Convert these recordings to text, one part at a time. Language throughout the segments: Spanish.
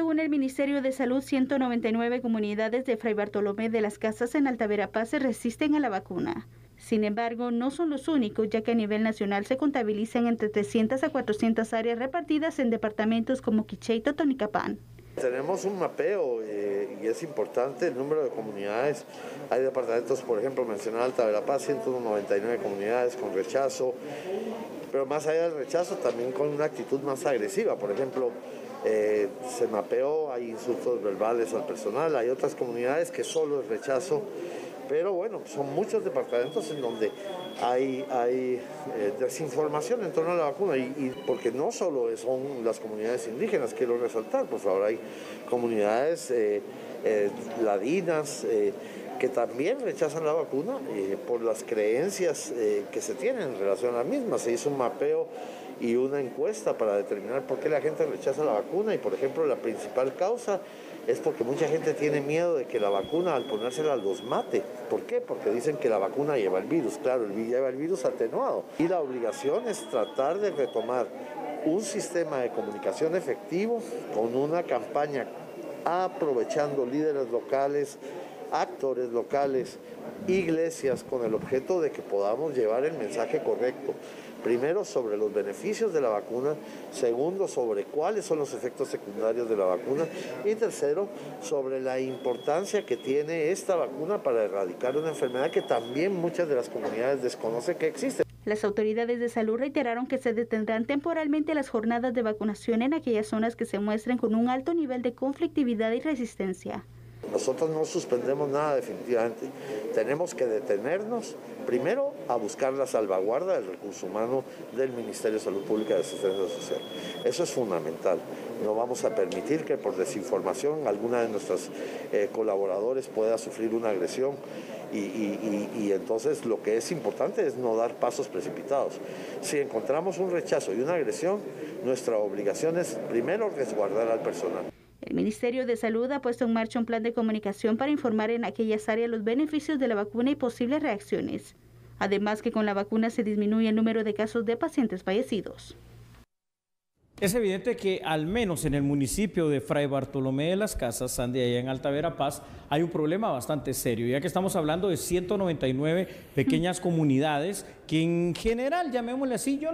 Según el Ministerio de Salud, 199 comunidades de Fray Bartolomé de las Casas en Alta Verapaz se resisten a la vacuna. Sin embargo, no son los únicos, ya que a nivel nacional se contabilizan entre 300 a 400 áreas repartidas en departamentos como Quiché y Totonicapán. Tenemos un mapeo y es importante el número de comunidades. Hay departamentos, por ejemplo, mencionar Alta Verapaz, 199 comunidades con rechazo, pero más allá del rechazo también con una actitud más agresiva. Por ejemplo, se mapeó, hay insultos verbales al personal, hay otras comunidades que solo es rechazo, pero bueno, son muchos departamentos en donde hay desinformación en torno a la vacuna y porque no solo son las comunidades indígenas, quiero resaltar, por favor, hay comunidades ladinas que también rechazan la vacuna por las creencias que se tienen en relación a la misma. Se hizo un mapeo y una encuesta para determinar por qué la gente rechaza la vacuna y, por ejemplo, la principal causa es porque mucha gente tiene miedo de que la vacuna al ponérsela los mate. ¿Por qué? Porque dicen que la vacuna lleva el virus. Claro, lleva el virus atenuado. Y la obligación es tratar de retomar un sistema de comunicación efectivo con una campaña aprovechando líderes locales, actores locales, iglesias, con el objeto de que podamos llevar el mensaje correcto. Primero, sobre los beneficios de la vacuna. Segundo, sobre cuáles son los efectos secundarios de la vacuna. Y tercero, sobre la importancia que tiene esta vacuna para erradicar una enfermedad que también muchas de las comunidades desconocen que existe. Las autoridades de salud reiteraron que se detendrán temporalmente las jornadas de vacunación en aquellas zonas que se muestren con un alto nivel de conflictividad y resistencia. Nosotros no suspendemos nada definitivamente. Tenemos que detenernos primero a buscar la salvaguarda del recurso humano del Ministerio de Salud Pública y de Asistencia Social. Eso es fundamental. No vamos a permitir que por desinformación alguna de nuestros colaboradores pueda sufrir una agresión y entonces lo que es importante es no dar pasos precipitados. Si encontramos un rechazo y una agresión, nuestra obligación es primero resguardar al personal. El Ministerio de Salud ha puesto en marcha un plan de comunicación para informar en aquellas áreas los beneficios de la vacuna y posibles reacciones. Además que con la vacuna se disminuye el número de casos de pacientes fallecidos. Es evidente que al menos en el municipio de Fray Bartolomé de las Casas, Sandy, allá en Alta Verapaz, hay un problema bastante serio, ya que estamos hablando de 199 pequeñas comunidades que en general, llamémosle así, yo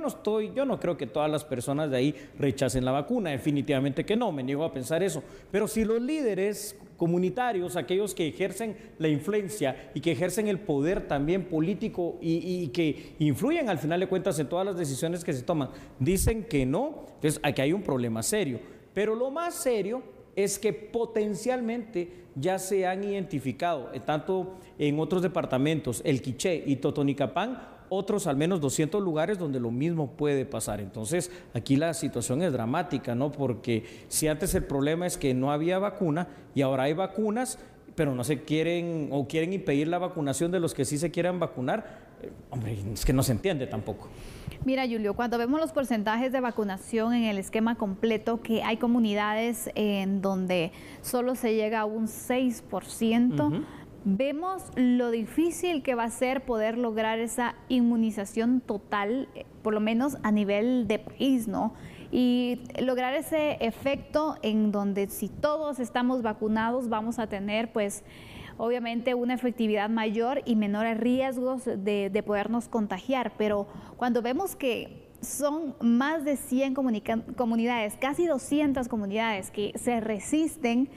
no creo que todas las personas de ahí rechacen la vacuna, definitivamente que no, me niego a pensar eso, pero si los líderes comunitarios, aquellos que ejercen la influencia y que ejercen el poder también político y que influyen al final de cuentas en todas las decisiones que se toman, dicen que no, entonces aquí hay un problema serio. Pero lo más serio es que potencialmente ya se han identificado, tanto en otros departamentos, el Quiché y Totonicapán, otros al menos 200 lugares donde lo mismo puede pasar. Entonces aquí la situación es dramática, ¿no? Porque si antes el problema es que no había vacuna y ahora hay vacunas, pero no se quieren o quieren impedir la vacunación de los que sí se quieran vacunar, hombre, es que no se entiende tampoco. Mira, Julio, cuando vemos los porcentajes de vacunación en el esquema completo, que hay comunidades en donde solo se llega a un 6%, vemos lo difícil que va a ser poder lograr esa inmunización total, por lo menos a nivel de país, ¿no? Y lograr ese efecto en donde si todos estamos vacunados vamos a tener, pues, obviamente una efectividad mayor y menores riesgos de podernos contagiar. Pero cuando vemos que son más de 100 comunidades, casi 200 comunidades que se resisten,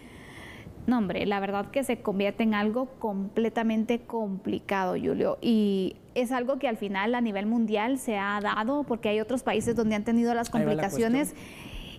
no, hombre, la verdad que se convierte en algo completamente complicado, Julio, y es algo que al final a nivel mundial se ha dado porque hay otros países donde han tenido las complicaciones.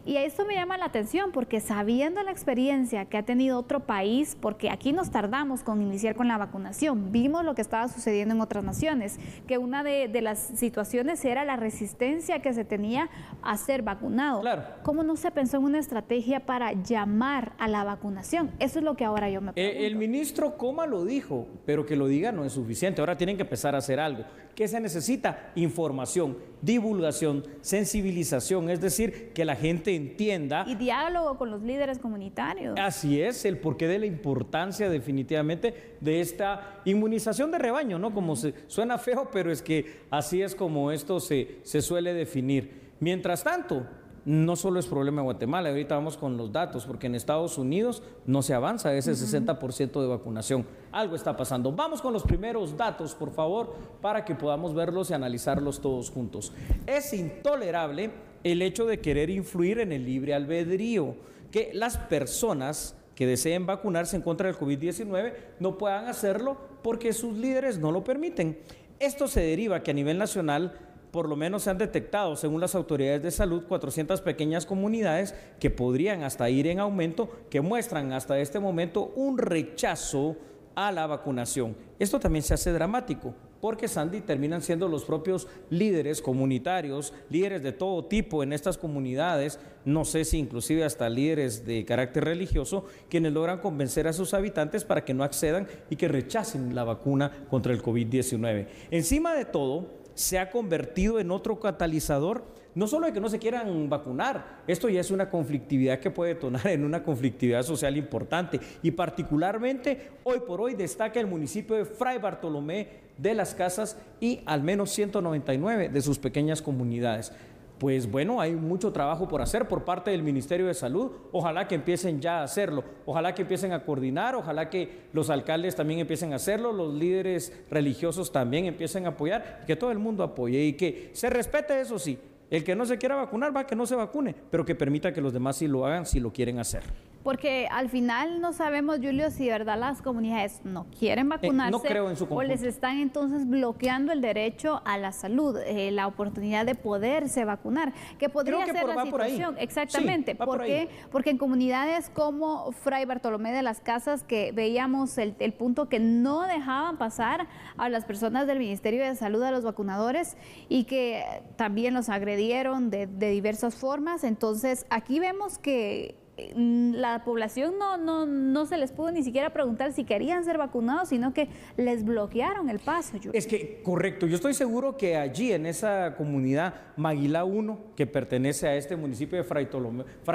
Y esto me llama la atención porque sabiendo la experiencia que ha tenido otro país, porque aquí nos tardamos con iniciar con la vacunación, vimos lo que estaba sucediendo en otras naciones, que una de las situaciones era la resistencia que se tenía a ser vacunado. Claro. ¿Cómo no se pensó en una estrategia para llamar a la vacunación? Eso es lo que ahora yo me pregunto. El ministro Coma lo dijo, pero que lo diga no es suficiente. Ahora tienen que empezar a hacer algo. ¿Qué se necesita? Información, divulgación, sensibilización, es decir, que la gente entienda. Y diálogo con los líderes comunitarios. Así es, el porqué de la importancia definitivamente de esta inmunización de rebaño, ¿no? Como suena feo, pero es que así es como esto se suele definir. Mientras tanto, no solo es problema de Guatemala, ahorita vamos con los datos, porque en Estados Unidos no se avanza ese 60% de vacunación. Algo está pasando. Vamos con los primeros datos, por favor, para que podamos verlos y analizarlos todos juntos. Es intolerable el hecho de querer influir en el libre albedrío, que las personas que deseen vacunarse en contra del COVID-19 no puedan hacerlo porque sus líderes no lo permiten. Esto se deriva que a nivel nacional por lo menos se han detectado, según las autoridades de salud, 400 pequeñas comunidades que podrían hasta ir en aumento, que muestran hasta este momento un rechazo a la vacunación. Esto también se hace dramático, porque Sandy terminan siendo los propios líderes comunitarios, líderes de todo tipo en estas comunidades, no sé si inclusive hasta líderes de carácter religioso, quienes logran convencer a sus habitantes para que no accedan y que rechacen la vacuna contra el COVID-19. Encima de todo, se ha convertido en otro catalizador, no solo de que no se quieran vacunar, esto ya es una conflictividad que puede detonar en una conflictividad social importante, y particularmente hoy por hoy destaca el municipio de Fray Bartolomé de las Casas y al menos 199 de sus pequeñas comunidades. Pues bueno, hay mucho trabajo por hacer por parte del Ministerio de Salud. Ojalá que empiecen ya a hacerlo, ojalá que empiecen a coordinar, ojalá que los alcaldes también empiecen a hacerlo, los líderes religiosos también empiecen a apoyar, que todo el mundo apoye y que se respete, eso sí, el que no se quiera vacunar, va, que no se vacune, pero que permita que los demás sí lo hagan si lo quieren hacer. Porque al final no sabemos, Julio, si de verdad las comunidades no quieren vacunarse, no creo en su conjunto, o les están entonces bloqueando el derecho a la salud, la oportunidad de poderse vacunar, que podría ser la situación. Exactamente. Sí, ¿Por qué? Porque en comunidades como Fray Bartolomé de las Casas, que veíamos el punto que no dejaban pasar a las personas del Ministerio de Salud, a los vacunadores, y que también los agredieron de diversas formas. Entonces aquí vemos que la población no se les pudo ni siquiera preguntar si querían ser vacunados, sino que les bloquearon el paso. Es que, correcto, yo estoy seguro que allí en esa comunidad Maguilá 1, que pertenece a este municipio de Fray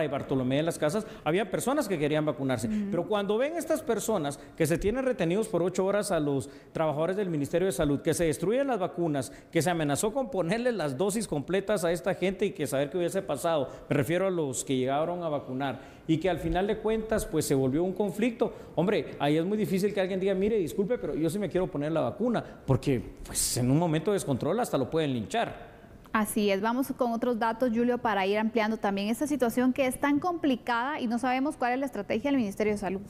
Bartolomé de las Casas, había personas que querían vacunarse, pero cuando ven estas personas que se tienen retenidos por 8 horas a los trabajadores del Ministerio de Salud, que se destruyen las vacunas, que se amenazó con ponerles las dosis completas a esta gente y que saber qué hubiese pasado, me refiero a los que llegaron a vacunar, y que al final de cuentas pues se volvió un conflicto. Hombre, ahí es muy difícil que alguien diga, mire, disculpe, pero yo sí me quiero poner la vacuna, porque pues en un momento de descontrol hasta lo pueden linchar. Así es, vamos con otros datos, Julio, para ir ampliando también esta situación que es tan complicada y no sabemos cuál es la estrategia del Ministerio de Salud.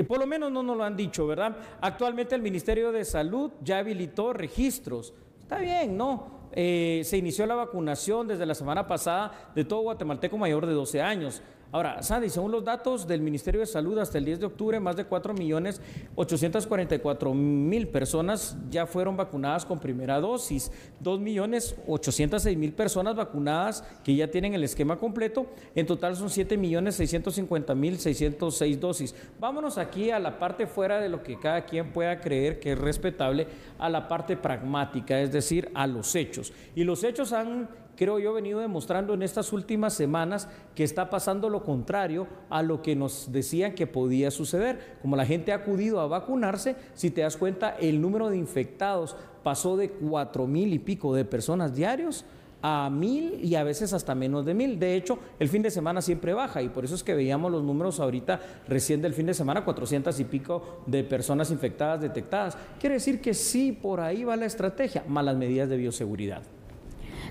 Por lo menos no nos lo han dicho, ¿verdad? Actualmente el Ministerio de Salud ya habilitó registros. Está bien, ¿no? Se inició la vacunación desde la semana pasada de todo guatemalteco mayor de 12 años. Ahora, Sandy, según los datos del Ministerio de Salud, hasta el 10 de octubre, más de 4.844.000 personas ya fueron vacunadas con primera dosis, 2.806.000 personas vacunadas que ya tienen el esquema completo, en total son 7.650.606 dosis. Vámonos aquí a la parte fuera de lo que cada quien pueda creer que es respetable, a la parte pragmática, es decir, a los hechos. Y los hechos han, creo yo, venido demostrando en estas últimas semanas que está pasando lo contrario a lo que nos decían que podía suceder. Como la gente ha acudido a vacunarse, si te das cuenta, el número de infectados pasó de 4,000 y pico de personas diarios a 1,000 y a veces hasta menos de 1,000. De hecho, el fin de semana siempre baja y por eso es que veíamos los números ahorita recién del fin de semana, 400 y pico de personas infectadas detectadas. Quiere decir que sí, por ahí va la estrategia, más las medidas de bioseguridad.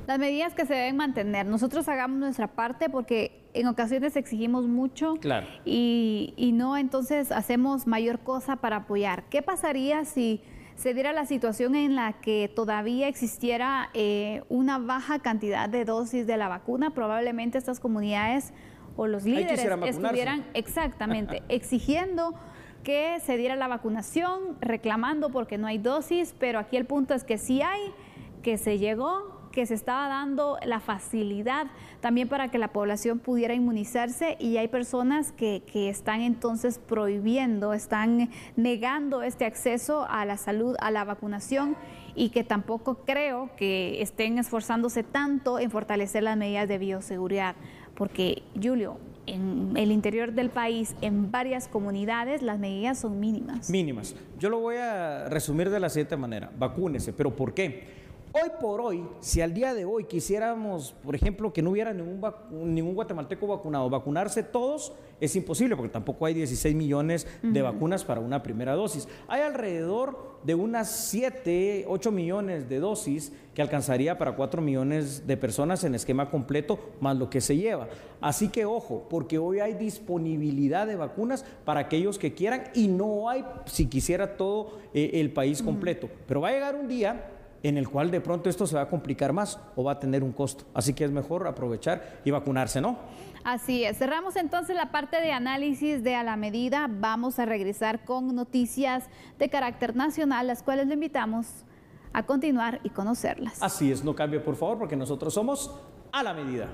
Las medidas que se deben mantener. Nosotros hagamos nuestra parte porque en ocasiones exigimos mucho, claro, y no entonces hacemos mayor cosa para apoyar. ¿Qué pasaría si se diera la situación en la que todavía existiera una baja cantidad de dosis de la vacuna? Probablemente estas comunidades o los líderes estuvieran exactamente exigiendo que se diera la vacunación, reclamando porque no hay dosis, pero aquí el punto es que sí hay, que se llegó, que se estaba dando la facilidad también para que la población pudiera inmunizarse, y hay personas que están entonces prohibiendo, están negando este acceso a la salud, a la vacunación, y que tampoco creo que estén esforzándose tanto en fortalecer las medidas de bioseguridad, porque, Julio, en el interior del país, en varias comunidades, las medidas son mínimas. Mínimas. Yo lo voy a resumir de la siguiente manera: vacúnese. ¿Pero por qué? Hoy por hoy, si al día de hoy quisiéramos, por ejemplo, que no hubiera ningún guatemalteco vacunado, vacunarse todos, es imposible porque tampoco hay 16 millones de vacunas para una primera dosis. Hay alrededor de unas 7, 8 millones de dosis que alcanzaría para 4 millones de personas en esquema completo, más lo que se lleva. Así que ojo, porque hoy hay disponibilidad de vacunas para aquellos que quieran y no hay, si quisiera, todo el país completo. Pero va a llegar un día en el cual de pronto esto se va a complicar más o va a tener un costo. Así que es mejor aprovechar y vacunarse, ¿no? Así es. Cerramos entonces la parte de análisis de A la Medida. Vamos a regresar con noticias de carácter nacional, las cuales le invitamos a continuar y conocerlas. Así es, no cambie por favor, porque nosotros somos A la Medida.